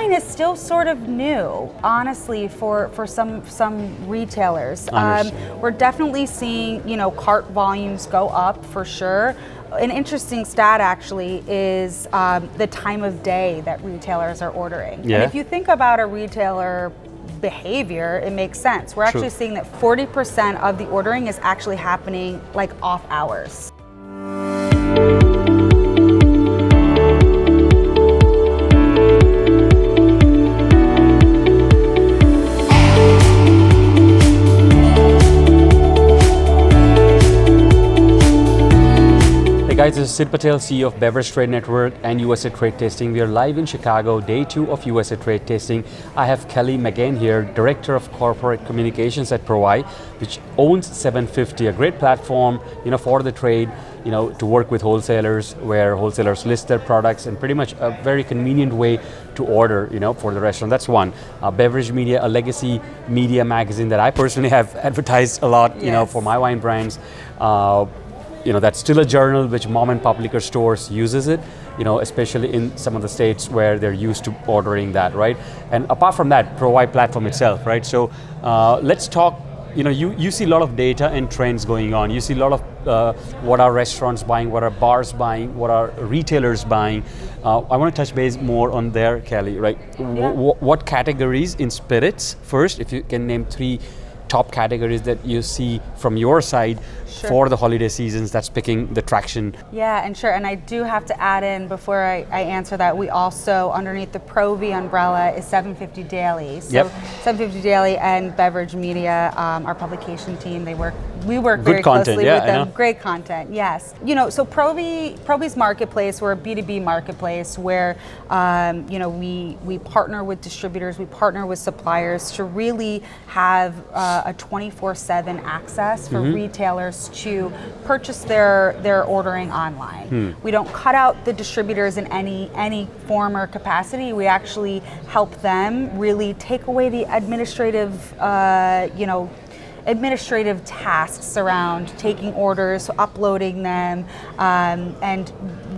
Online is still sort of new, honestly, for some retailers. We're definitely seeing, cart volumes go up for sure. An interesting stat actually is the time of day that retailers are ordering. Yeah. And if you think about a retailer behavior, it makes sense. We're actually seeing that 40% of the ordering is actually happening like off hours. Hey guys, this is Sid Patel, CEO of Beverage Trade Network and USATT Trade Testing. We are live in Chicago, day 2 of USATT Trade Testing. I have Kelley McGann here, Director of Corporate Communications at Provi, which owns 750, a great platform, for the trade, to work with wholesalers, where wholesalers list their products, and pretty much a very convenient way to order, for the restaurant. That's one. Beverage Media, a legacy media magazine that I personally have advertised a lot, for my wine brands. That's still a journal which mom and pop liquor stores uses it, especially in some of the states where they're used to ordering that, right? And apart from that, Provi platform itself, right? So let's talk, you see a lot of data and trends going on. You see a lot of what are restaurants buying, what are bars buying, what are retailers buying. I want to touch base more on there, Kelley, right? Yeah. What categories in spirits, first, if you can name 3 top categories that you see from your side for the holiday seasons that's picking the traction. Yeah, and sure, and I do have to add in before I answer that, we also, underneath the Provi umbrella, is 750 Daily. So 750 Daily and Beverage Media, our publication team, we work very closely with them. Great content, yes. So Provi's marketplace, we're a B2B marketplace where we partner with distributors, we partner with suppliers to really have a 24/7 access for retailers to purchase their ordering online. We don't cut out the distributors in any form or capacity. We actually help them really take away the administrative tasks around taking orders, uploading them, and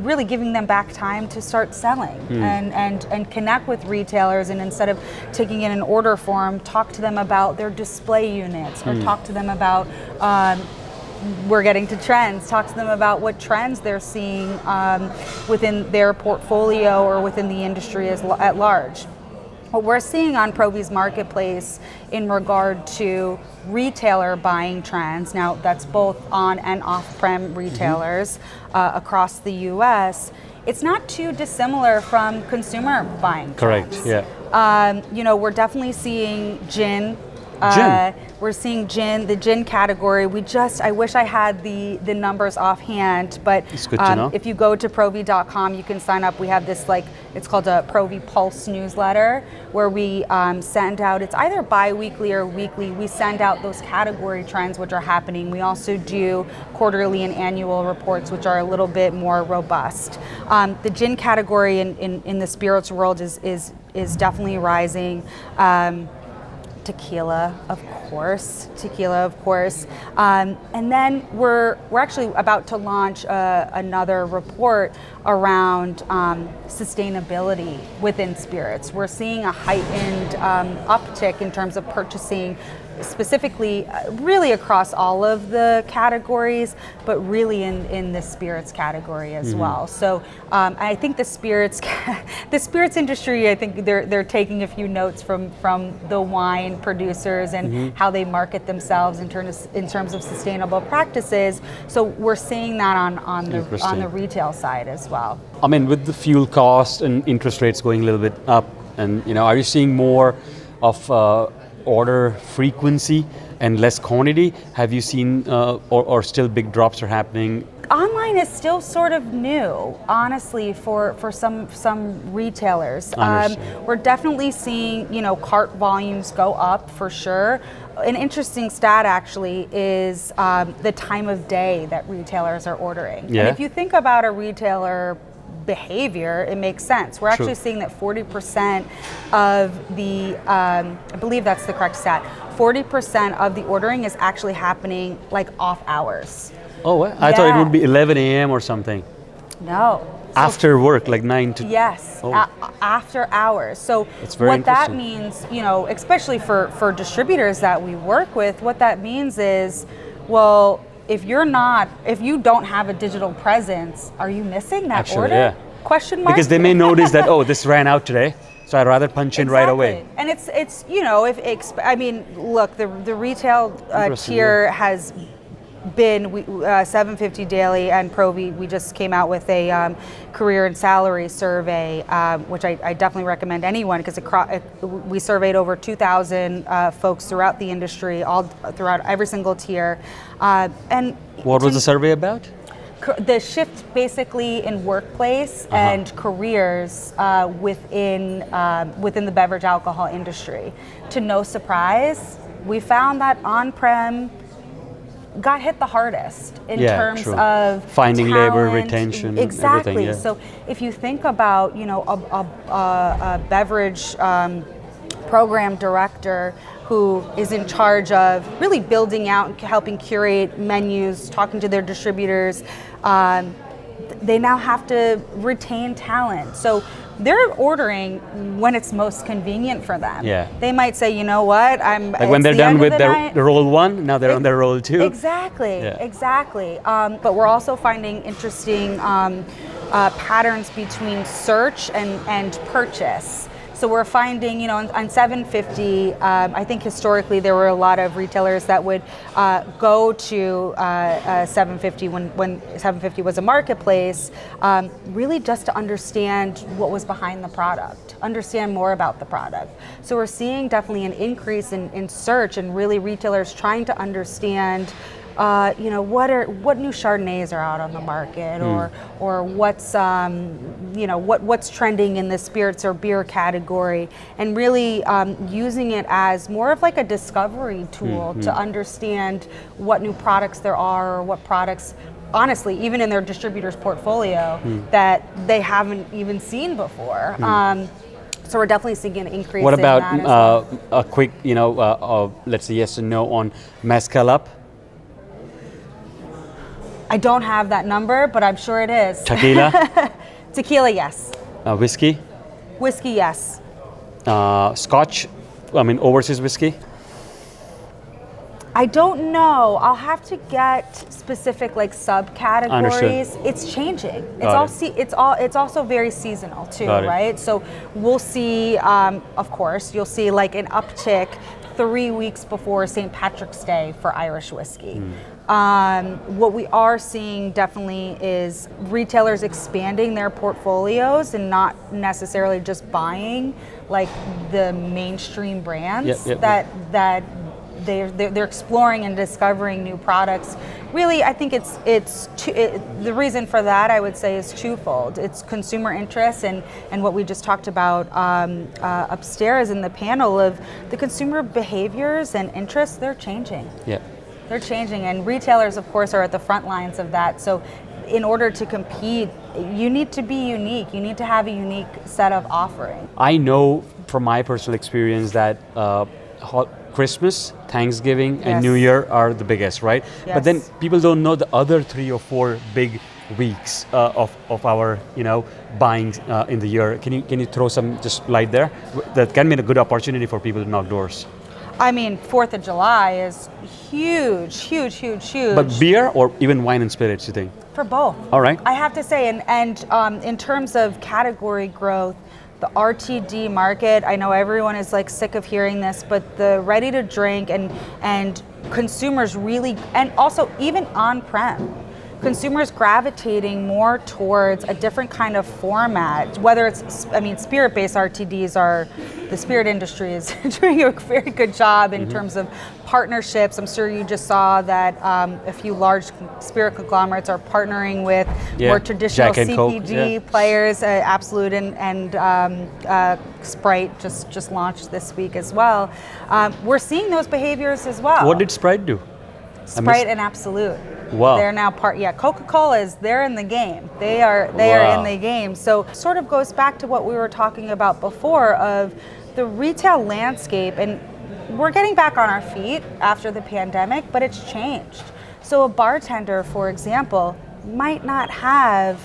really giving them back time to start selling and connect with retailers. And instead of taking in an order form, talk to them about their display units, or talk to them about we're getting to trends, talk to them about what trends they're seeing within their portfolio or within the industry at large. What we're seeing on Provi's marketplace in regard to retailer buying trends, now that's both on and off-prem retailers across the US, it's not too dissimilar from consumer buying trends. Correct, yeah. We're definitely seeing gin. We're seeing the gin category. I wish I had the numbers offhand, but it's good to know. If you go to provi.com, you can sign up. We have this, it's called a Provi Pulse newsletter, where we send out, it's either bi-weekly or weekly, we send out those category trends which are happening. We also do quarterly and annual reports, which are a little bit more robust. The gin category in the spirits world is definitely rising. Tequila, of course. And then we're actually about to launch another report around sustainability within spirits. We're seeing a heightened uptick in terms of purchasing, specifically really across all of the categories, but really in the spirits category as well. So I think the spirits industry, I think they're taking a few notes from the wine producers and how they market themselves in terms of sustainable practices. So we're seeing that on the retail side as well. I mean, with the fuel cost and interest rates going a little bit up, and are you seeing more of order frequency and less quantity? Have you seen or still big drops are happening? Online is still sort of new, honestly, for some retailers. We're definitely seeing cart volumes go up for sure. An interesting stat actually is the time of day that retailers are ordering. Yeah. And if you think about a retailer behavior, it makes sense. We're actually seeing that 40% of the, I believe that's the correct stat, 40% of the ordering is actually happening off hours. Oh, what? I thought it would be 11 a.m. or something. No, After work, like 9 to... Yes, Oh. after hours. So That's very what that interesting. means, especially for distributors that we work with, what that means is, well, if you don't have a digital presence, are you missing that Actually, order? yeah. Question mark? Because they may notice that, oh, this ran out today, so I'd rather punch in right away. Exactly. And it's look, the retail Interesting, tier has been 750 Daily and Provi. We just came out with a career and salary survey, which I definitely recommend anyone, because we surveyed over 2,000 folks throughout the industry, all throughout every single tier. And What was the survey about? the shift basically in workplace and careers within the beverage alcohol industry. To no surprise, we found that on-prem got hit the hardest in terms true. of Finding talent, labor, retention, exactly. everything. Yeah. So if you think about a beverage program director who is in charge of really building out and helping curate menus, talking to their distributors, they now have to retain talent. So they're ordering when it's most convenient for them. Yeah. They might say, you know what, Like when they're done with their role one, now they're on their role two. Exactly, Yeah. exactly. But we're also finding interesting patterns between search and purchase. So we're finding, on 750, I think historically there were a lot of retailers that would go to 750 when 750 was a marketplace, really just to understand what was behind the product, understand more about the product. So we're seeing definitely an increase in search and really retailers trying to understand what new Chardonnays are out on the market, or what's what's trending in the spirits or beer category, and really using it as more of like a discovery tool to understand what new products there are, or what products, honestly, even in their distributor's portfolio, that they haven't even seen before. So we're definitely seeing an increase. What in about that as well. a quick, let's say yes and no on mezcal up? I don't have that number, but I'm sure it is. Tequila? Tequila, yes. Whiskey? Whiskey, yes. Scotch? Overseas whiskey? I don't know. I'll have to get specific subcategories. Understood. It's changing. Got It's also very seasonal too, Got it. right? So we'll see. Of course, you'll see like an uptick 3 weeks before St. Patrick's Day for Irish whiskey. What we are seeing definitely is retailers expanding their portfolios and not necessarily just buying like the mainstream brands. That they're exploring and discovering new products. Really, I think the reason for that, I would say, is twofold. It's consumer interest and what we just talked about upstairs in the panel of the consumer behaviors and interests. They're changing. Yeah. They're changing, and retailers, of course, are at the front lines of that. So in order to compete, you need to be unique. You need to have a unique set of offering. I know from my personal experience that Christmas, Thanksgiving, and New Year are the biggest, right? Yes. But then people don't know the other 3 or 4 big weeks of our buying in the year. Can you throw some just light there? That can be a good opportunity for people to knock doors. 4th of July is huge, huge, huge, huge. But beer or even wine and spirits, you think? For both. All right. I have to say, and in terms of category growth, the RTD market, I know everyone is sick of hearing this, but the ready to drink and consumers really, and also even on-prem, consumers gravitating more towards a different kind of format, whether it's, spirit-based RTDs the spirit industry is doing a very good job in terms of partnerships. I'm sure you just saw that a few large spirit conglomerates are partnering with more traditional Jack and CPG Coke, players. Absolute and Sprite just launched this week as well. We're seeing those behaviors as well. What did Sprite do? Sprite and Absolute. Wow. They're now Coca-Cola they're in the game. They are in the game. So sort of goes back to what we were talking about before of the retail landscape, and we're getting back on our feet after the pandemic, but it's changed. So a bartender, for example, might not have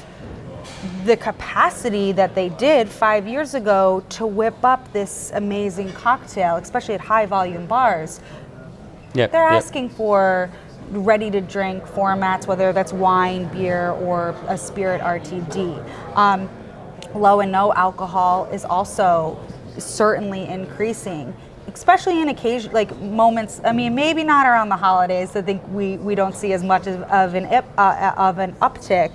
the capacity that they did 5 years ago to whip up this amazing cocktail, especially at high volume bars. Yep, They're yep. asking for ready to drink formats, whether that's wine, beer, or a spirit RTD. Low and no alcohol is also certainly increasing, especially in occasion, like moments. I mean, maybe not around the holidays. I think we don't see as much of an uptick,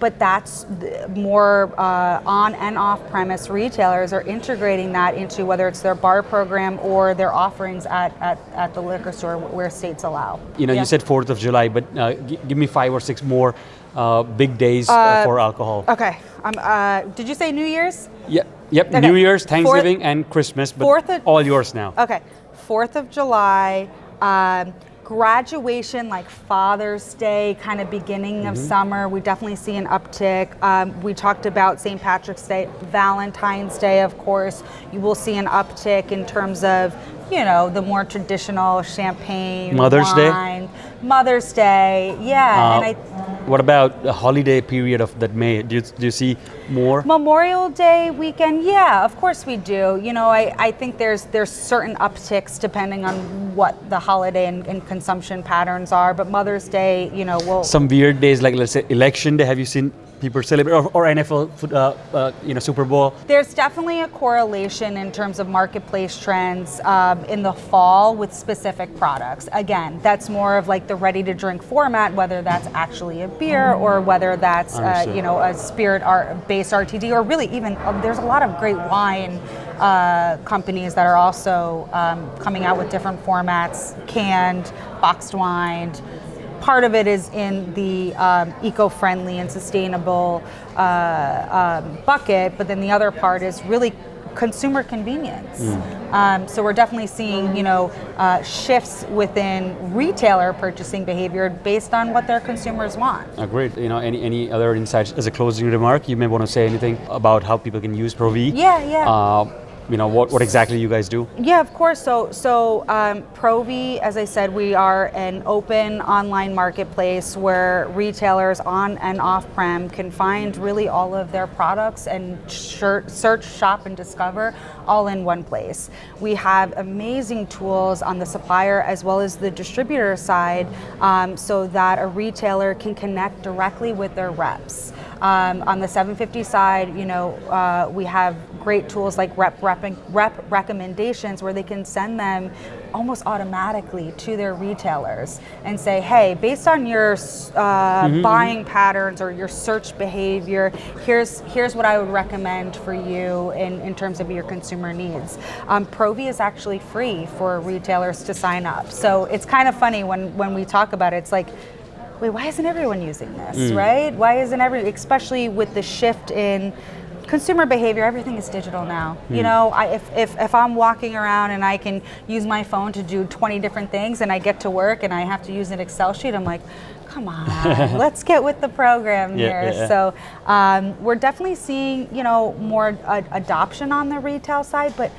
but that's more on and off premise retailers are integrating that into whether it's their bar program or their offerings at the liquor store where states allow. You know, Yeah. you said 4th of July, but give me 5 or 6 more big days for alcohol. Okay. Did you say New Year's? Yep. Yep. Okay. New Year's, Thanksgiving, and Christmas, but all yours now. Okay. 4th of July, graduation, like Father's Day, kind of beginning of summer, we definitely see an uptick. We talked about St. Patrick's Day, Valentine's Day, of course. You will see an uptick in terms of, you know, the more traditional champagne, Mother's wine. Day? Mother's Day, yeah. And What about the holiday period of that May? Do you see more? Memorial Day weekend, yeah, of course we do. You know, I think there's certain upticks depending on what the holiday and consumption patterns are. But Mother's Day, you know, will Some weird days, like let's say Election Day. Have you seen people celebrate, or NFL, Super Bowl? There's definitely a correlation in terms of marketplace trends in the fall with specific products. Again, that's more of like the ready-to-drink format, whether that's actually a beer or whether that's a spirit-based RTD, or really even there's a lot of great wine companies that are also coming out with different formats, canned, boxed wine. Part of it is in the eco-friendly and sustainable bucket, but then the other part is really consumer convenience. So we're definitely seeing, shifts within retailer purchasing behavior based on what their consumers want. Great. You know, any other insights as a closing remark? You may want to say anything about how people can use Provi. Yeah. What exactly you guys do? Yeah, of course. So Provi, as I said, we are an open online marketplace where retailers on and off-prem can find really all of their products and search, shop, and discover all in one place. We have amazing tools on the supplier as well as the distributor side so that a retailer can connect directly with their reps. On the 750 side, we have great tools like rep recommendations where they can send them almost automatically to their retailers and say, hey, based on your buying patterns or your search behavior, here's what I would recommend for you in terms of your consumer needs. Provi is actually free for retailers to sign up. So it's kind of funny when we talk about it, it's like, wait, why isn't everyone using this, right? Why isn't especially with the shift in consumer behavior, everything is digital now. If I'm walking around and I can use my phone to do 20 different things and I get to work and I have to use an Excel sheet, I'm like, come on, let's get with the program here. Yeah. So we're definitely seeing, more adoption on the retail side, but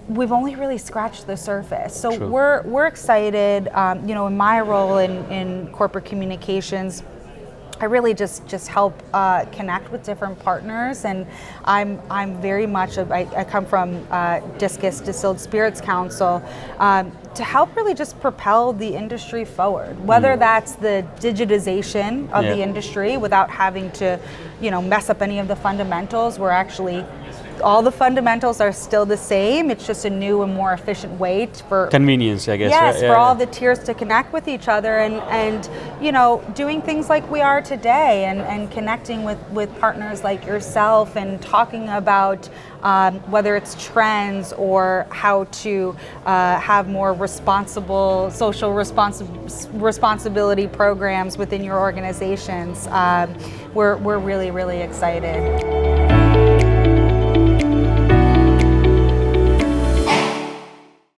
we've only really scratched the surface. So True. we're excited. In my role in corporate communications, I really just help connect with different partners, and I'm very much I come from Discus Distilled Spirits Council to help really just propel the industry forward. Whether that's the digitization of the industry without having to, mess up any of the fundamentals. We're actually all the fundamentals are still the same. It's just a new and more efficient way for convenience, I guess. Yes, right? for all the tiers to connect with each other and doing things like we are today and connecting with partners like yourself and talking about whether it's trends or how to have more responsible social responsibility programs within your organizations. We're really, really excited.